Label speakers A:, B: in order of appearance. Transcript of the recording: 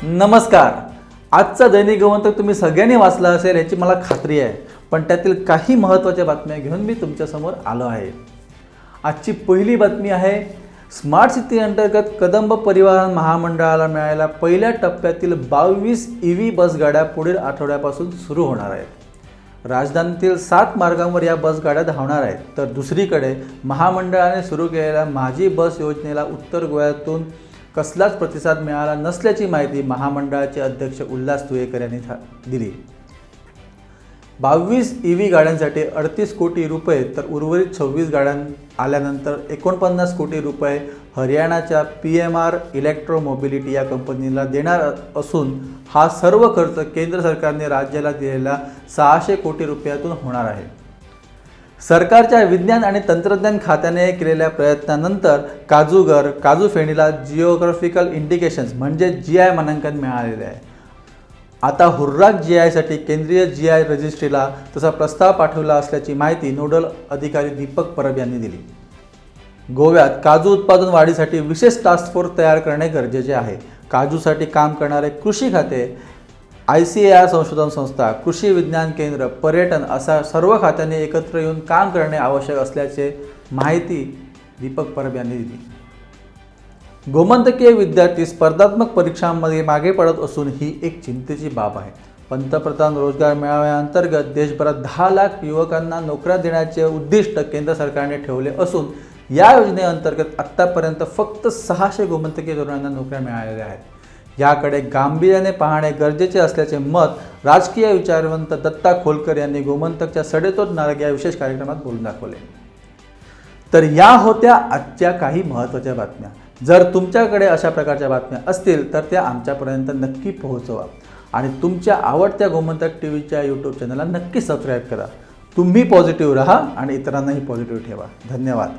A: नमस्कार. आजचा दैनिक गोमंतक तुम्ही सगळ्यांनी वाचला असेल याची मला खात्री आहे, पण त्यातील काही महत्त्वाच्या बातम्या घेऊन मी तुमच्यासमोर आलो आहे. आजची पहिली बातमी आहे, स्मार्ट सिटी अंतर्गत कदंब परिवहन महामंडळाला मिळालेल्या पहिल्या टप्प्यातील 22 EV बसगाड्या पुढील आठवड्यापासून सुरू होणार आहेत. राजधानीतील 7 मार्गांवर या बसगाड्या धावणार आहेत, तर दुसरीकडे महामंडळाने सुरू केलेल्या माझी बस योजनेला उत्तर गोव्यातून कसलाच प्रतिसाद मिळाला नसल्याची माहिती महामंडळाचे अध्यक्ष उल्हास तुयेकर यांनी दिली. 22 EV गाड्यांसाठी 38 कोटी रुपये तर उर्वरित 26 गाड्यां आल्यानंतर 49 कोटी रुपये हरियाणाच्या PMR इलेक्ट्रो मोबिलिटी या कंपनीला देणार असून हा सर्व खर्च केंद्र सरकारने राज्याला दिलेल्या 600 कोटी रुपयातून होणार आहे. सरकारच्या विज्ञान आणि तंत्रज्ञान खात्याने केलेल्या प्रयत्नानंतर काजू फेणीला जिओग्राफिकल इंडिकेशन्स म्हणजे GI मानांकन मिळालेले आहे. आता हुर्राक GIसाठी केंद्रीय GI रजिस्ट्रीला तसा प्रस्ताव पाठवला असल्याची माहिती नोडल अधिकारी दीपक परब यांनी दिली. गोव्यात काजू उत्पादन वाढीसाठी विशेष टास्क फोर्स तयार करणे गरजेचे आहे. काजूसाठी काम करणारे कृषी खाते, ICAR संशोधन संस्था, कृषी विज्ञान केंद्र, पर्यटन अशा सर्व खात्यांनी एकत्र येऊन काम करणे आवश्यक असल्याचे माहिती दीपक परब यांनी दिली. गोमंतकीय विद्यार्थी स्पर्धात्मक परीक्षांमध्ये मागे पडत असून ही एक चिंतेची बाब आहे. पंतप्रधान रोजगार मेळाव्याअंतर्गत देशभरात 10 लाख युवकांना नोकऱ्या देण्याचे उद्दिष्ट केंद्र सरकारने ठेवले असून या योजनेअंतर्गत आत्तापर्यंत फक्त 600 गोमंतकीय तरुणांना नोकऱ्या मिळालेल्या आहेत. याकडे गांभीर्याने पाहणे गरजेचे असल्याचे मत राजकीय विचारवंत दत्ता खोलकर यांनी गोमंतकच्या सडेतोड नारळ या विशेष कार्यक्रमात बोलून दाखवले. तर या होत्या आजच्या काही महत्त्वाच्या बातम्या. जर तुमच्याकडे अशा प्रकारच्या बातम्या असतील तर त्या आमच्यापर्यंत नक्की पोहोचवा आणि तुमच्या आवडत्या गोमंतक टीव्हीच्या YouTube चॅनलला नक्की सबस्क्राईब करा. तुम्ही पॉझिटिव्ह राहा आणि इतरांनाही पॉझिटिव्ह ठेवा. धन्यवाद.